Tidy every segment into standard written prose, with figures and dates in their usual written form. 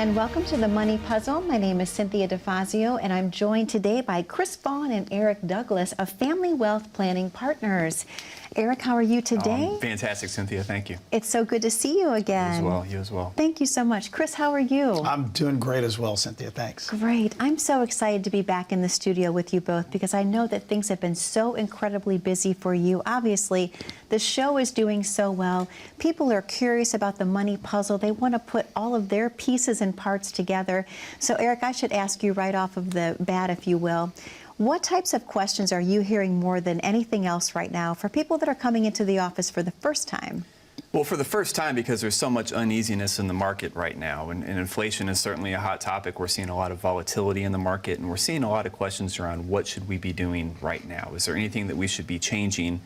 And welcome to the Money Puzzle. My name is Cynthia DeFazio, and I'm joined today by Chris Vaughn and Eric Douglas of Family Wealth Planning Partners. Eric, how are you today? I'm fantastic, Cynthia. Thank you. It's so good to see you again. You as well. Thank you so much. Chris, how are you? I'm doing great as well, Cynthia. Thanks. Great. I'm so excited to be back in the studio with you both because I know that things have been so incredibly busy for you. Obviously, the show is doing so well. People are curious about the money puzzle. They want to put all of their pieces and parts together. So, Eric, I should ask you right off of the bat, if you will, what types of questions are you hearing more than anything else right now for people that are coming into the office for the first time? Well, for the first time, because there's so much uneasiness in the market right now, and inflation is certainly a hot topic. We're seeing a lot of volatility in the market, and we're seeing a lot of questions around what should we be doing right now? Is there anything that we should be changing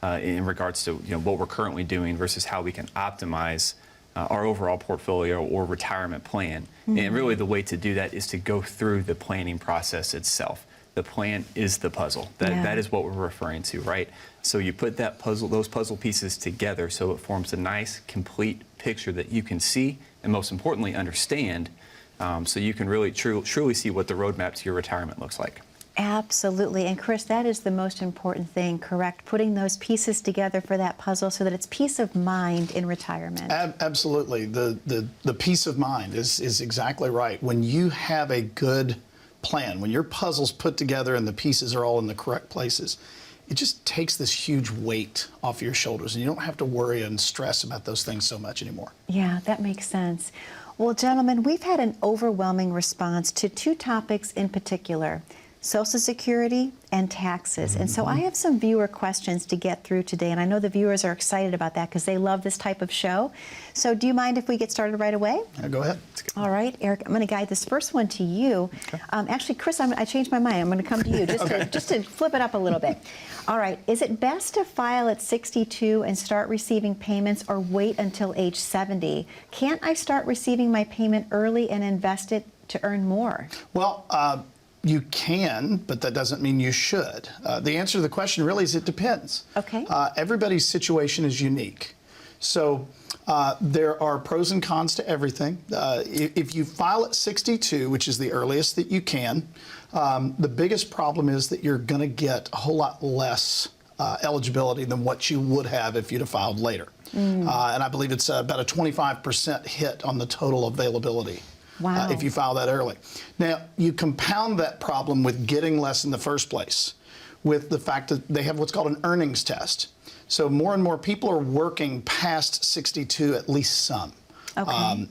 in regards to what we're currently doing versus how we can optimize our overall portfolio or retirement plan? Mm-hmm. And really the way to do that is to go through the planning process itself. The plan is the puzzle. That is what we're referring to, right? So you put that puzzle, those puzzle pieces together so it forms a nice, complete picture that you can see and most importantly understand, so you can really truly see what the roadmap to your retirement looks like. Absolutely. And Chris, that is the most important thing, correct? Putting those pieces together for that puzzle so that it's peace of mind in retirement. Absolutely. The peace of mind is exactly right. When you have a good plan, when your puzzle's put together and the pieces are all in the correct places, it just takes this huge weight off your shoulders and you don't have to worry and stress about those things so much anymore. Yeah, that makes sense. Well, gentlemen, we've had an overwhelming response to two topics in particular: Social Security and taxes. And so I have some viewer questions to get through today, and I know the viewers are excited about that because they love this type of show. So do you mind if we get started right away? Go ahead. All right, Eric, I'm going to guide this first one to you. Okay. Actually, Chris, I changed my mind. I'm going to come to you just to flip it up a little bit. All right, is it best to file at 62 and start receiving payments, or wait until age 70? Can't I start receiving my payment early and invest it to earn more? Well, you can, but that doesn't mean you should. The answer to the question really is it depends. Okay. Everybody's situation is unique. So there are pros and cons to everything. If you file at 62, which is the earliest that you can, the biggest problem is that you're going to get a whole lot less eligibility than what you would have if you'd have filed later. And I believe it's about a 25% hit on the total availability. Wow. If you file that early. Now, you compound that problem with getting less in the first place with the fact that they have what's called an earnings test. So more and more people are working past 62, at least some. Okay.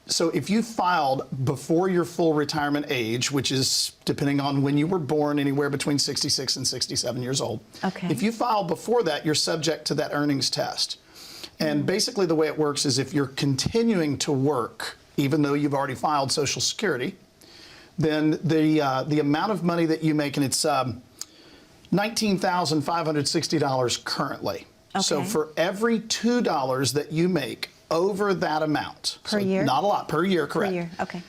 So if you filed before your full retirement age, which is, depending on when you were born, anywhere between 66 and 67 years old. Okay. If you file before that, you're subject to that earnings test. And basically the way it works is if you're continuing to work, even though you've already filed Social Security, then the amount of money that you make, and it's $19,560 currently. Okay. So for every $2 that you make over that amount, per year? Not a lot, per year, correct. Per year, okay.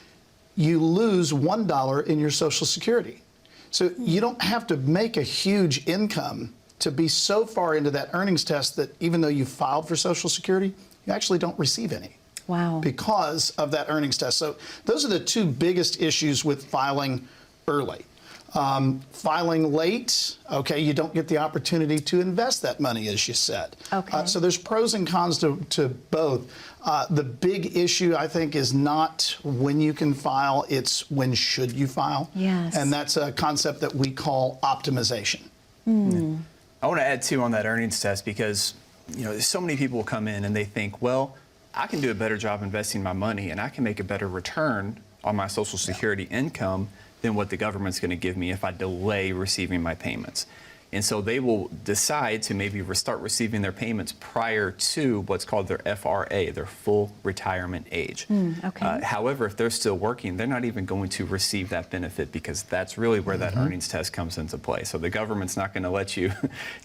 You lose $1 in your Social Security. So you don't have to make a huge income to be so far into that earnings test that even though you filed for Social Security, you actually don't receive any. Wow. Because of that earnings test. So those are the two biggest issues with filing early. Filing late, okay, you don't get the opportunity to invest that money, as you said. Okay. So there's pros and cons to both. The big issue, I think, is not when you can file, it's when should you file. Yes. And that's a concept that we call optimization. Mm. I want to add too on that earnings test because so many people come in and they think, well, I can do a better job investing my money and I can make a better return on my Social Security income than what the government's going to give me if I delay receiving my payments. And so they will decide to maybe start receiving their payments prior to what's called their FRA, their full retirement age. Okay. However, if they're still working, they're not even going to receive that benefit because that's really where that earnings test comes into play. So the government's not going to let you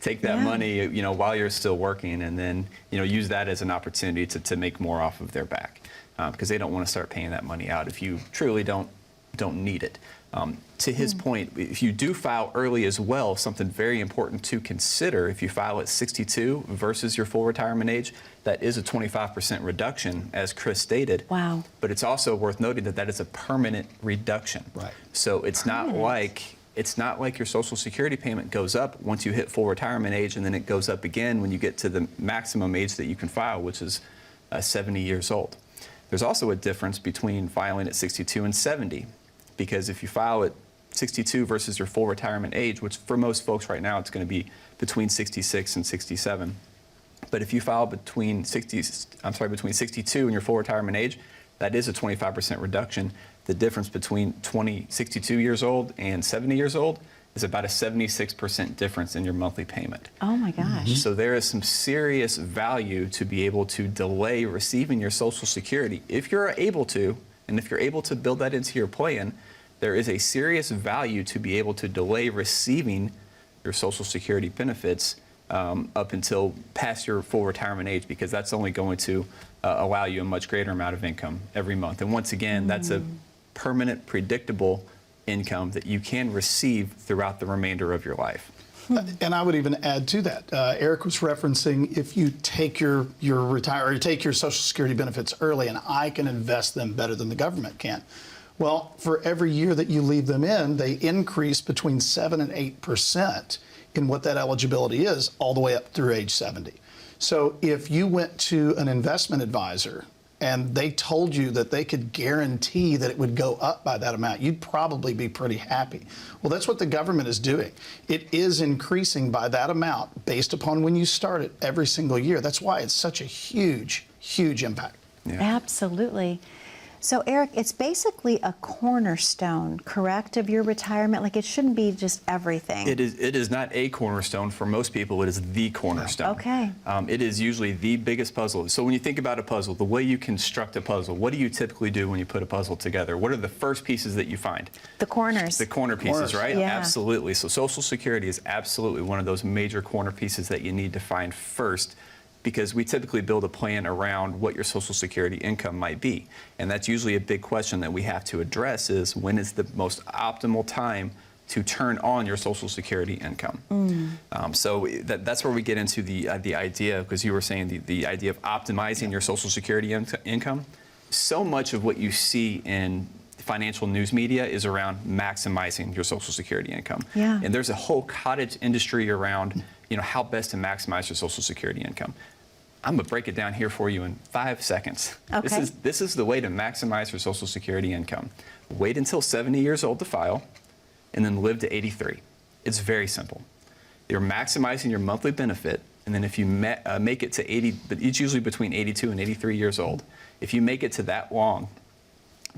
take that money, while you're still working and then, use that as an opportunity to make more off of their back because they don't want to start paying that money out if you truly don't don't need it. To his point, if you do file early as well, something very important to consider, if you file at 62 versus your full retirement age, that is a 25% reduction, as Chris stated. Wow. But it's also worth noting that that is a permanent reduction. Right. So it's not like your Social Security payment goes up once you hit full retirement age, and then it goes up again when you get to the maximum age that you can file, which is 70 years old. There's also a difference between filing at 62 and 70, because if you file at 62 versus your full retirement age, which for most folks right now it's going to be between 66 and 67. But if you file between 62 and your full retirement age, that is a 25% reduction. The difference between 62 years old and 70 years old is about a 76% difference in your monthly payment. Oh my gosh. So there is some serious value to be able to delay receiving your Social Security if you're able to, and if you're able to build that into your plan. There is a serious value to be able to delay receiving your Social Security benefits up until past your full retirement age, because that's only going to allow you a much greater amount of income every month. And once again, that's a permanent, predictable income that you can receive throughout the remainder of your life. And I would even add to that. Eric was referencing, if you take your Social Security benefits early, and I can invest them better than the government can. Well, for every year that you leave them in, they increase between 7 and 8% in what that eligibility is, all the way up through age 70. So if you went to an investment advisor and they told you that they could guarantee that it would go up by that amount, you'd probably be pretty happy. Well, that's what the government is doing. It is increasing by that amount based upon when you start it every single year. That's why it's such a huge, huge impact. Yeah. Absolutely. So Eric, it's basically a cornerstone, correct, of your retirement? Like, it shouldn't be just everything. It is not a cornerstone. For most people, it is the cornerstone. Okay. It is usually the biggest puzzle. So when you think about a puzzle, the way you construct a puzzle, what do you typically do when you put a puzzle together? What are the first pieces that you find? The corners. The corner pieces, right? Yeah. Absolutely. So Social Security is absolutely one of those major corner pieces that you need to find first, because we typically build a plan around what your Social Security income might be. And that's usually a big question that we have to address, is when is the most optimal time to turn on your Social Security income? So that's where we get into the idea, because you were saying the idea of optimizing your Social Security income. So much of what you see in financial news media is around maximizing your Social Security income. Yeah. And there's a whole cottage industry around, how best to maximize your Social Security income. I'm gonna break it down here for you in 5 seconds. Okay. This is the way to maximize your Social Security income. Wait until 70 years old to file, and then live to 83. It's very simple. You're maximizing your monthly benefit, and then if you make it to 80, but it's usually between 82 and 83 years old. If you make it to that long,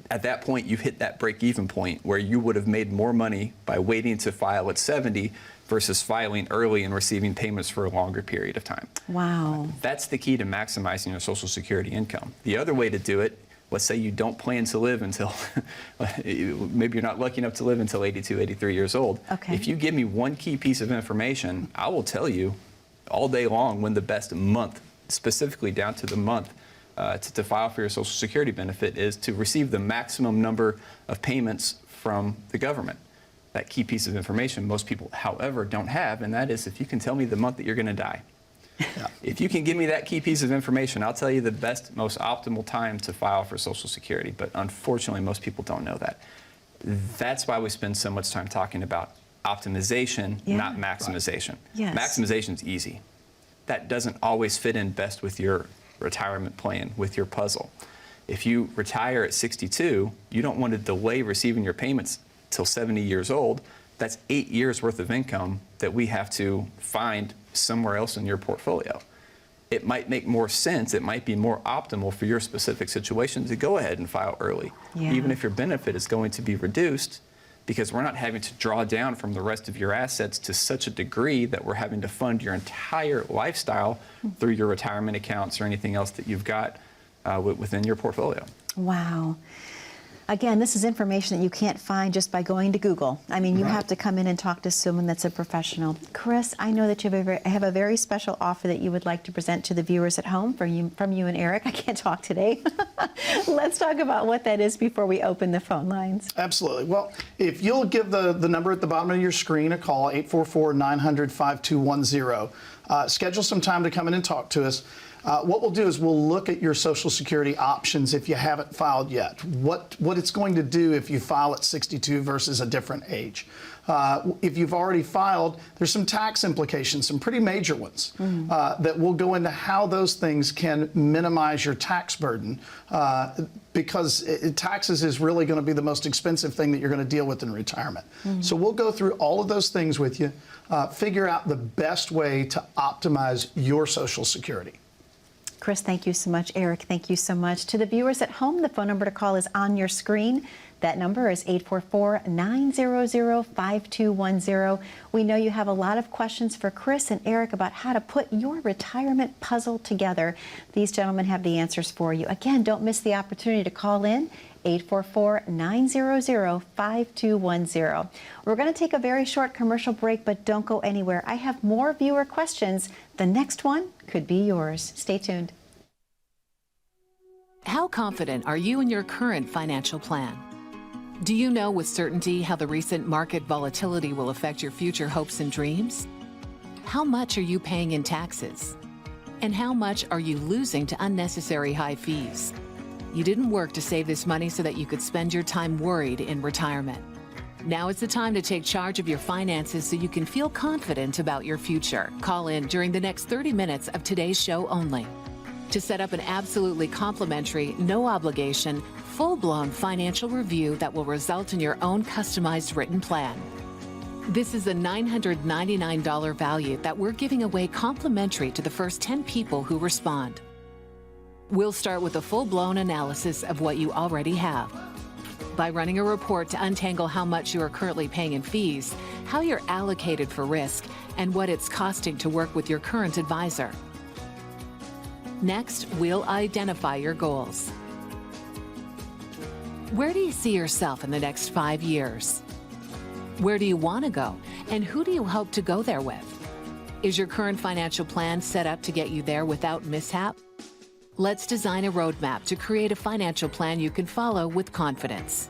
at that point, you've hit that break-even point where you would have made more money by waiting to file at 70 versus filing early and receiving payments for a longer period of time. Wow. That's the key to maximizing your Social Security income. The other way to do it, let's say you don't plan to live until, maybe you're not lucky enough to live until 82, 83 years old. Okay. If you give me one key piece of information, I will tell you all day long when the best month, specifically down to the month, to file for your Social Security benefit is to receive the maximum number of payments from the government. That key piece of information most people, however, don't have, and that is if you can tell me the month that you're going to die. Yeah. If you can give me that key piece of information, I'll tell you the best, most optimal time to file for Social Security, but unfortunately, most people don't know that. That's why we spend so much time talking about optimization, Yeah. not maximization. Yes. Maximization's easy. That doesn't always fit in best with your retirement plan, with your puzzle. If you retire at 62, you don't want to delay receiving your payments till 70 years old. That's 8 years worth of income that we have to find somewhere else in your portfolio. It might make more sense, it might be more optimal for your specific situation to go ahead and file early, Yeah. even if your benefit is going to be reduced, because we're not having to draw down from the rest of your assets to such a degree that we're having to fund your entire lifestyle through your retirement accounts or anything else that you've got within your portfolio. Wow. Again, this is information that you can't find just by going to Google. I mean, you Right. have to come in and talk to someone that's a professional. Chris, I know that you have a very special offer that you would like to present to the viewers at home from you and Eric. I can't talk today. Let's talk about what that is before we open the phone lines. Absolutely. Well, if you'll give the number at the bottom of your screen a call, 844-900-5210. Schedule some time to come in and talk to us. What we'll do is we'll look at your Social Security options if you haven't filed yet. What it's going to do if you file at 62 versus a different age. If you've already filed, there's some tax implications, some pretty major ones, that will go into how those things can minimize your tax burden, because taxes is really going to be the most expensive thing that you're going to deal with in retirement. So we'll go through all of those things with you, figure out the best way to optimize your Social Security. Chris, thank you so much. Eric, thank you so much. To the viewers at home, the phone number to call is on your screen. That number is 844-900-5210. We know you have a lot of questions for Chris and Eric about how to put your retirement puzzle together. These gentlemen have the answers for you. Again, don't miss the opportunity to call in. 844-900-5210. We're going to take a very short commercial break, but don't go anywhere. I have more viewer questions. The next one could be yours. Stay tuned. How confident are you in your current financial plan? Do you know with certainty how the recent market volatility will affect your future hopes and dreams? How much are you paying in taxes? And how much are you losing to unnecessary high fees? You didn't work to save this money so that you could spend your time worried in retirement. Now is the time to take charge of your finances so you can feel confident about your future. Call in during the next 30 minutes of today's show only to set up an absolutely complimentary, no obligation, full-blown financial review that will result in your own customized written plan. This is a $999 value that we're giving away complimentary to the first 10 people who respond. We'll start with a full-blown analysis of what you already have by running a report to untangle how much you are currently paying in fees, how you're allocated for risk, and what it's costing to work with your current advisor. Next, we'll identify your goals. Where do you see yourself in the next 5 years? Where do you want to go, and who do you hope to go there with? Is your current financial plan set up to get you there without mishap? Let's design a roadmap to create a financial plan you can follow with confidence.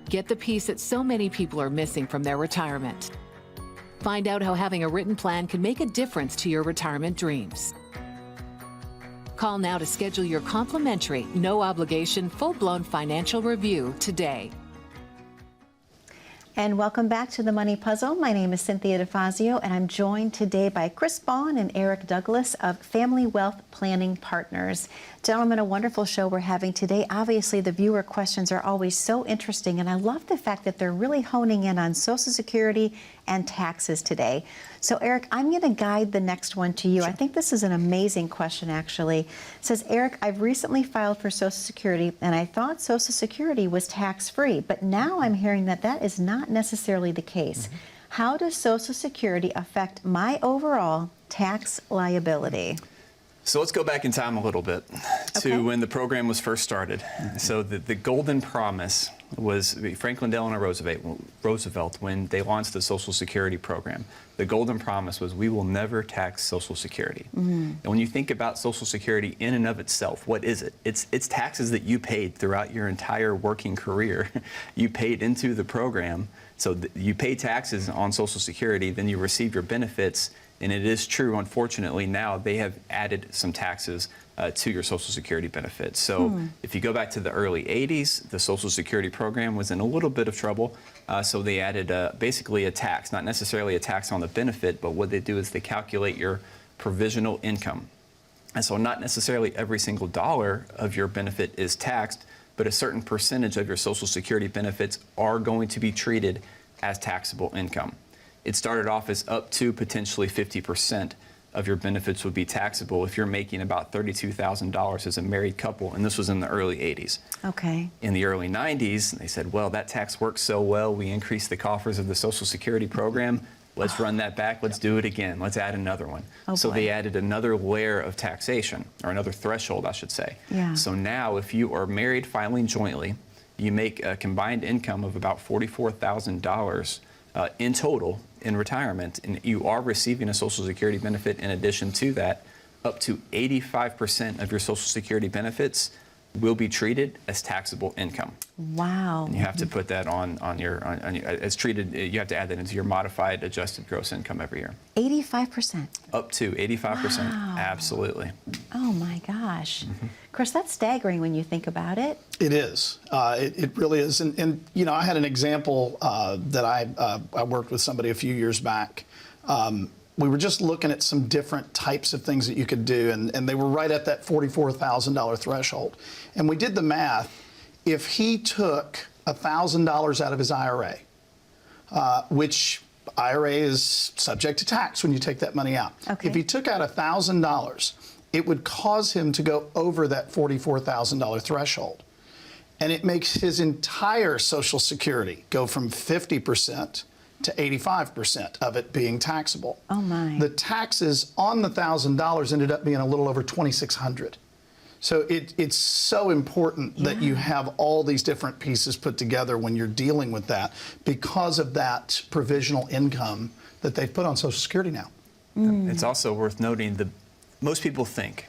Get the piece that so many people are missing from their retirement. Find out how having a written plan can make a difference to your retirement dreams. Call now to schedule your complimentary, no obligation, full-blown financial review today. And welcome back to The Money Puzzle. My name is Cynthia DeFazio, and I'm joined today by Chris Vaughn and Eric Douglas of Family Wealth Planning Partners. Gentlemen, a wonderful show we're having today. Obviously, the viewer questions are always so interesting, and I love the fact that they're really honing in on Social Security and taxes today. So, Eric, I'm going to guide the next one to you. Sure. I think this is an amazing question, actually. It says, Eric, I've recently filed for Social Security, and I thought Social Security was tax-free, but now I'm hearing that that is not necessarily the case. How does Social Security affect my overall tax liability? So let's go back in time a little bit to when the program was first started. So the golden promise was Franklin Delano Roosevelt, when they launched the Social Security program. The golden promise was we will never tax Social Security. And when you think about Social Security in and of itself, what is it? It's taxes that you paid throughout your entire working career. You paid into the program. So you pay taxes on Social Security, then you receive your benefits. And it is true, unfortunately, now they have added some taxes to your Social Security benefits. So if you go back to the early 80s, the Social Security program was in a little bit of trouble. So they added basically a tax, not necessarily a tax on the benefit, but what they do is they calculate your provisional income. And so not necessarily every single dollar of your benefit is taxed, but a certain percentage of your Social Security benefits are going to be treated as taxable income. It started off as up to potentially 50% of your benefits would be taxable if you're making about $32,000 as a married couple, and this was in the early 80s. Okay. In the early 90s, they said, well, that tax works so well, we increased the coffers of the Social Security program. Let's run that back. Let's do it again. Let's add another one. So they added another layer of taxation, or another threshold, I should say. Yeah. So now if you are married filing jointly, you make a combined income of about $44,000 in total in retirement, and you are receiving a Social Security benefit in addition to that, up to 85% of your Social Security benefits will be treated as taxable income. Wow. And you have to put that on your it's treated. You have to add that into your modified adjusted gross income every year. 85%. Up to 85%. Wow. Absolutely. Oh my gosh. Chris, that's staggering when you think about it. It is. It really is. And you know, I had an example that I worked with somebody a few years back. We were just looking at some different types of things that you could do, and they were right at that $44,000 threshold. And we did the math. If he took $1,000 out of his IRA, which IRA is subject to tax when you take that money out. Okay. If he took out $1,000, it would cause him to go over that $44,000 threshold. And it makes his entire Social Security go from 50% to 85% of it being taxable. Oh my. The taxes on the $1,000 ended up being a little over $2,600. So it's so important that you have all these different pieces put together when you're dealing with that because of that provisional income that they've put on Social Security now. It's also worth noting that most people think,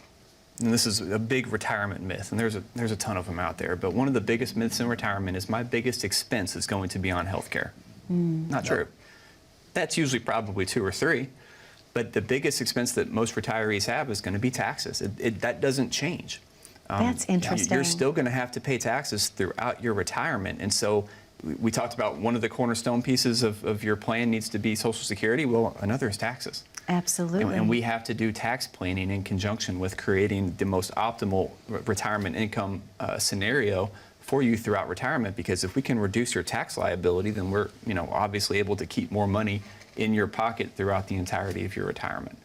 and this is a big retirement myth, and there's a ton of them out there, but one of the biggest myths in retirement is my biggest expense is going to be on health care. Not true. That's usually probably 2 or 3, but the biggest expense that most retirees have is going to be taxes. That doesn't change. That's interesting. You're still going to have to pay taxes throughout your retirement, and so we talked about one of the cornerstone pieces of your plan needs to be Social Security. Well, another is taxes. Absolutely. And we have to do tax planning in conjunction with creating the most optimal retirement income scenario for you throughout retirement, because if we can reduce your tax liability, then we're obviously able to keep more money in your pocket throughout the entirety of your retirement.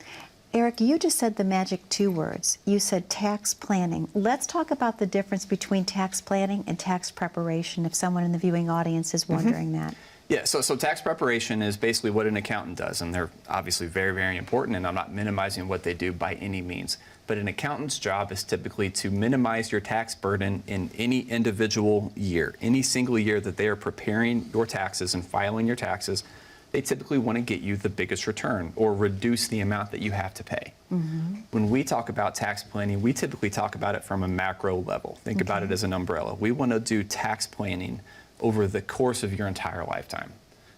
Eric, you just said the magic 2 words. You said tax planning. Let's talk about the difference between tax planning and tax preparation if someone in the viewing audience is wondering that. Yeah, so tax preparation is basically what an accountant does, and they're obviously very, very important, and I'm not minimizing what they do by any means. But an accountant's job is typically to minimize your tax burden in any individual year. Any single year that they are preparing your taxes and filing your taxes, they typically want to get you the biggest return or reduce the amount that you have to pay. When we talk about tax planning, we typically talk about it from a macro level. Think about it as an umbrella. We want to do tax planning over the course of your entire lifetime.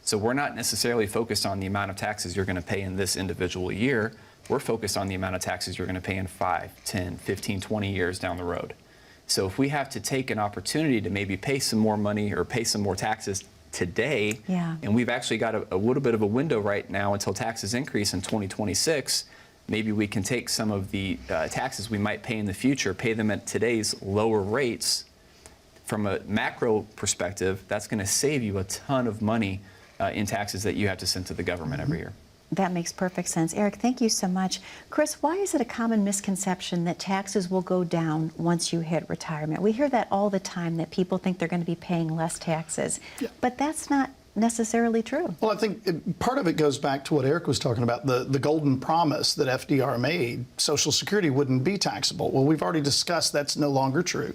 So we're not necessarily focused on the amount of taxes you're going to pay in this individual year. We're focused on the amount of taxes you're going to pay in 5, 10, 15, 20 years down the road. So if we have to take an opportunity to maybe pay some more money or pay some more taxes today, and we've actually got a little bit of a window right now until taxes increase in 2026, maybe we can take some of the taxes we might pay in the future, pay them at today's lower rates. From a macro perspective, that's going to save you a ton of money in taxes that you have to send to the government every year. That makes perfect sense. Eric, thank you so much. Chris, why is it a common misconception that taxes will go down once you hit retirement? We hear that all the time, that people think they're going to be paying less taxes, but that's not necessarily true. Well, I think part of it goes back to what Eric was talking about, the golden promise that FDR made, Social Security wouldn't be taxable. Well, we've already discussed that's no longer true.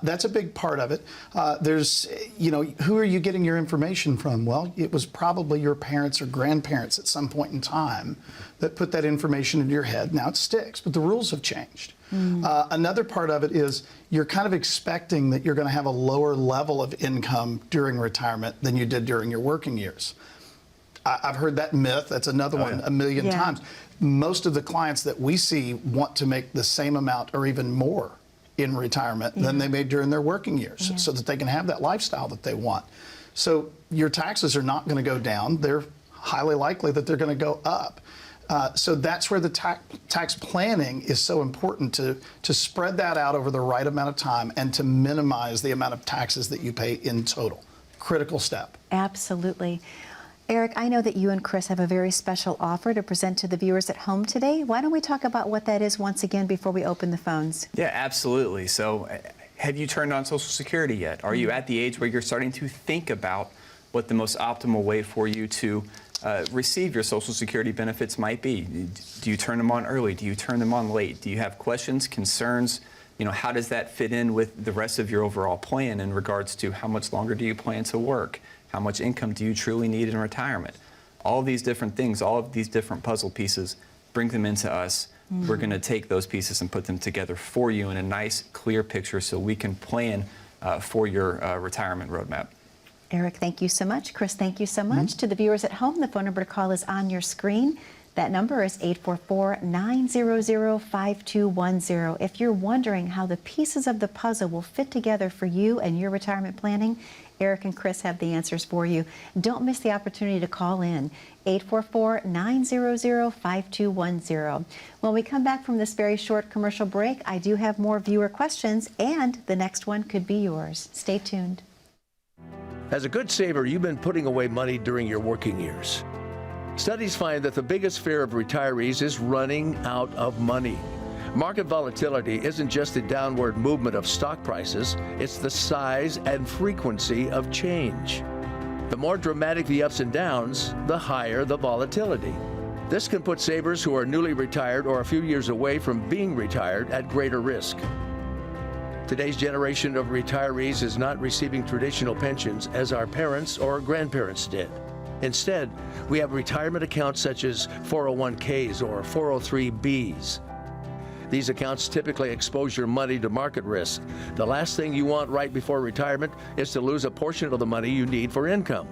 That's a big part of it. There's, who are you getting your information from? Well, it was probably your parents or grandparents at some point in time that put that information into your head. Now it sticks, but the rules have changed. Another part of it is you're kind of expecting that you're going to have a lower level of income during retirement than you did during your working years. I've heard that myth. That's another one a million times. Most of the clients that we see want to make the same amount or even more in retirement than they made during their working years so that they can have that lifestyle that they want. So your taxes are not going to go down. They're highly likely that they're going to go up. So that's where the tax planning is so important, to spread that out over the right amount of time and to minimize the amount of taxes that you pay in total. Critical step. Absolutely. Eric, I know that you and Chris have a very special offer to present to the viewers at home today. Why don't we talk about what that is once again before we open the phones? Yeah, absolutely. So have you turned on Social Security yet? Are you at the age where you're starting to think about what the most optimal way for you to receive your Social Security benefits might be? Do you turn them on early? Do you turn them on late? Do you have questions, concerns? how does that fit in with the rest of your overall plan in regards to how much longer do you plan to work? How much income do you truly need in retirement? All of these different things, all of these different puzzle pieces, bring them into us. We're going to take those pieces and put them together for you in a nice, clear picture so we can plan for your retirement roadmap. Eric, thank you so much. Chris, thank you so much. To the viewers at home, the phone number to call is on your screen. That number is 844-900-5210. If you're wondering how the pieces of the puzzle will fit together for you and your retirement planning, Eric and Chris have the answers for you. Don't miss the opportunity to call in, 844-900-5210. When we come back from this very short commercial break, I do have more viewer questions, and the next one could be yours. Stay tuned. As a good saver, you've been putting away money during your working years. Studies find that the biggest fear of retirees is running out of money. Market volatility isn't just the downward movement of stock prices, it's the size and frequency of change. The more dramatic the ups and downs, the higher the volatility. This can put savers who are newly retired or a few years away from being retired at greater risk. Today's generation of retirees is not receiving traditional pensions as our parents or grandparents did. Instead, we have retirement accounts such as 401ks or 403bs. These accounts typically expose your money to market risk. The last thing you want right before retirement is to lose a portion of the money you need for income.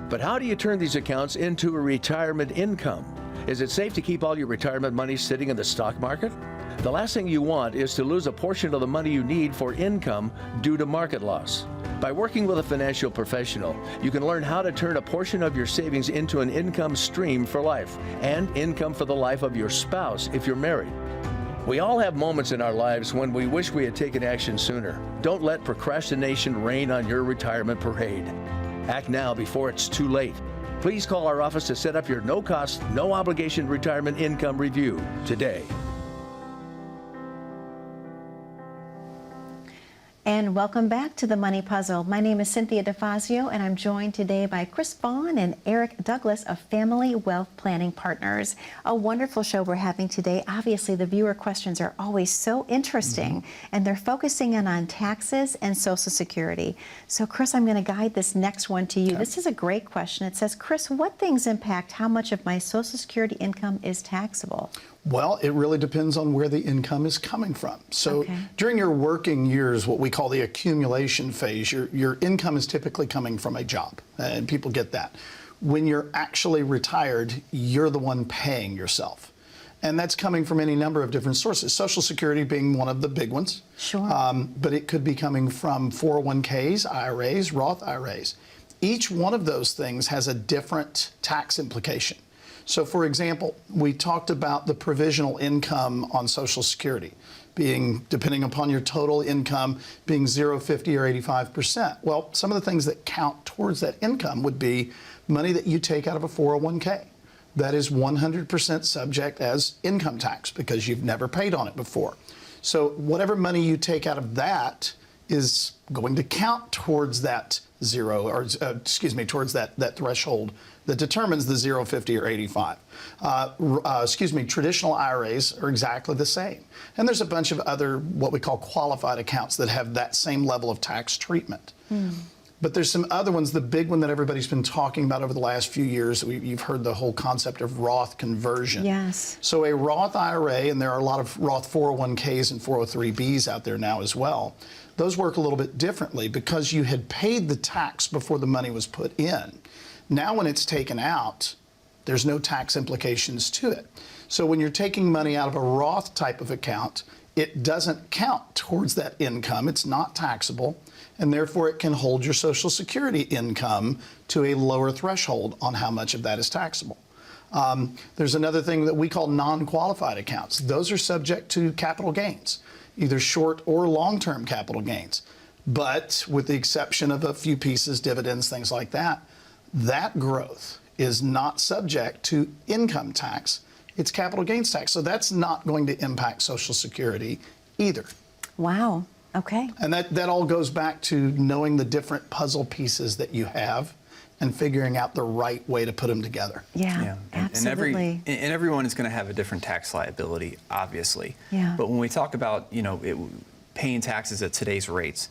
But how do you turn these accounts into a retirement income? Is it safe to keep all your retirement money sitting in the stock market? The last thing you want is to lose a portion of the money you need for income due to market loss. By working with a financial professional, you can learn how to turn a portion of your savings into an income stream for life and income for the life of your spouse if you're married. We all have moments in our lives when we wish we had taken action sooner. Don't let procrastination reign on your retirement parade. Act now before it's too late. Please call our office to set up your no-cost, no-obligation retirement income review today. And welcome back to the Money Puzzle. My name is Cynthia DeFazio, and I'm joined today by Chris Vaughn and Eric Douglas of Family Wealth Planning Partners. A wonderful show we're having today. Obviously, the viewer questions are always so interesting, and they're focusing in on taxes and Social Security. So, Chris, I'm going to guide this next one to you. This is a great question. It says, Chris, what things impact how much of my Social Security income is taxable? Well, it really depends on where the income is coming from. So during your working years, what we call the accumulation phase, your income is typically coming from a job, and people get that. When you're actually retired, you're the one paying yourself. And that's coming from any number of different sources, Social Security being one of the big ones. Sure. But it could be coming from 401ks, IRAs, Roth IRAs. Each one of those things has a different tax implication. So, for example, we talked about the provisional income on Social Security being, depending upon your total income, being 0, 50, or 85%. Well, some of the things that count towards that income would be money that you take out of a 401k. That is 100% subject as income tax because you've never paid on it before. So whatever money you take out of that is going to count towards that zero, or towards that threshold that determines the 0, 50, or 85. Traditional IRAs are exactly the same. And there's a bunch of other what we call qualified accounts that have that same level of tax treatment. But there's some other ones. The big one that everybody's been talking about over the last few years, you've heard the whole concept of Roth conversion. Yes. So a Roth IRA, and there are a lot of Roth 401ks and 403bs out there now as well, those work a little bit differently because you had paid the tax before the money was put in. Now when it's taken out, there's no tax implications to it. So when you're taking money out of a Roth type of account, it doesn't count towards that income. It's not taxable, and therefore it can hold your Social Security income to a lower threshold on how much of that is taxable. There's another thing that we call non-qualified accounts. Those are subject to capital gains, either short or long-term capital gains. But with the exception of a few pieces, dividends, things like that, that growth is not subject to income tax. It's capital gains tax. So that's not going to impact Social Security either. Wow. Okay. And that all goes back to knowing the different puzzle pieces that you have and figuring out the right way to put them together. Yeah, absolutely. And everyone is going to have a different tax liability, obviously. Yeah. But when we talk about, paying taxes at today's rates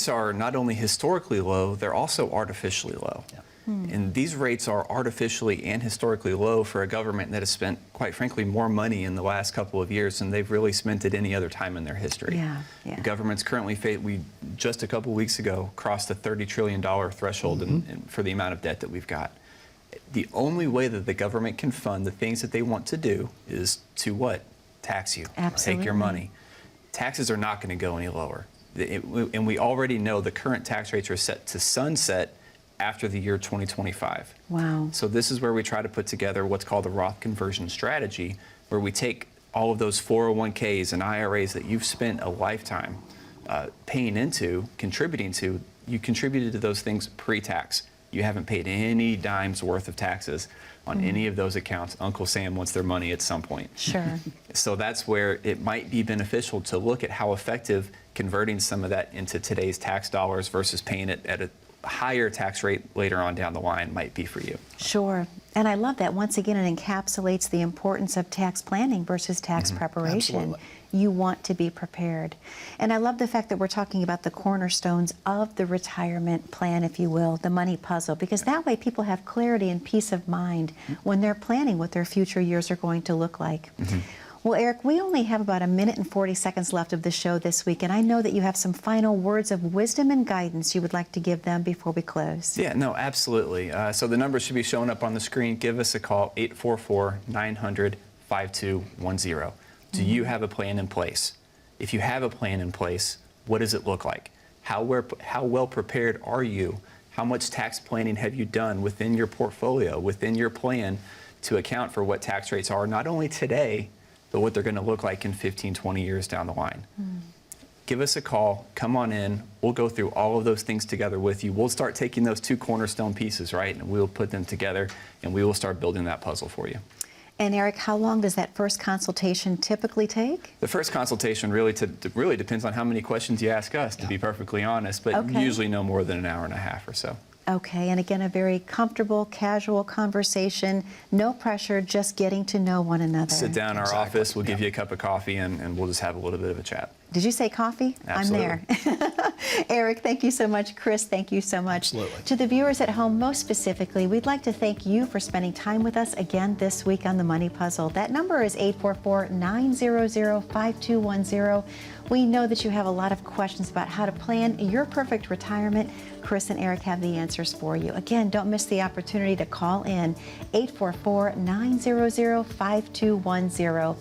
are not only historically low, they're also artificially low. Yeah. And these rates are artificially and historically low for a government that has spent, quite frankly, more money in the last couple of years than they've really spent at any other time in their history. Yeah, yeah. The government's currently, we just a couple weeks ago crossed the $30 trillion threshold for the amount of debt that we've got. The only way that the government can fund the things that they want to do is to what? Tax you. Absolutely. Take your money. Taxes are not going to go any lower. And we already know the current tax rates are set to sunset after the year 2025. Wow. So this is where we try to put together what's called the Roth conversion strategy, where we take all of those 401ks and IRAs that you've spent a lifetime paying into, contributing to. You contributed to those things pre-tax. You haven't paid any dimes worth of taxes on any of those accounts. Uncle Sam wants their money at some point. Sure. So that's where it might be beneficial to look at how effective converting some of that into today's tax dollars versus paying it at a higher tax rate later on down the line might be for you. Sure. And I love that. Once again, it encapsulates the importance of tax planning versus tax preparation. Absolutely. You want to be prepared. And I love the fact that we're talking about the cornerstones of the retirement plan, if you will, the money puzzle, because that way people have clarity and peace of mind when they're planning what their future years are going to look like. Well, Eric, we only have about 1 minute and 40 seconds left of the show this week, and I know that you have some final words of wisdom and guidance you would like to give them before we close. Yeah, no, absolutely. So the numbers should be showing up on the screen. Give us a call, 844-900-5210. Do you have a plan in place? If you have a plan in place, what does it look like? How well prepared are you? How much tax planning have you done within your portfolio, within your plan, to account for what tax rates are, not only today, but what they're going to look like in 15, 20 years down the line? Give us a call, come on in, we'll go through all of those things together with you. We'll start taking those two cornerstone pieces, right, and we'll put them together, and we will start building that puzzle for you. And Eric, how long does that first consultation typically take? The first consultation really depends on how many questions you ask us, to be perfectly honest, but usually no more than an hour and a half or so. Okay, and again, a very comfortable, casual conversation, no pressure, just getting to know one another. Sit down in our office, we'll give you a cup of coffee, and we'll just have a little bit of a chat. Did you say coffee? Absolutely. I'm there. Eric, thank you so much. Chris, thank you so much. Absolutely. To the viewers at home, most specifically, we'd like to thank you for spending time with us again this week on The Money Puzzle. That number is 844-900-5210. We know that you have a lot of questions about how to plan your perfect retirement. Chris and Eric have the answers for you. Again, don't miss the opportunity to call in 844-900-5210.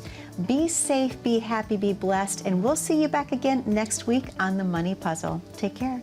Be safe, be happy, be blessed, and we'll see you back again next week on The Money Puzzle. Take care.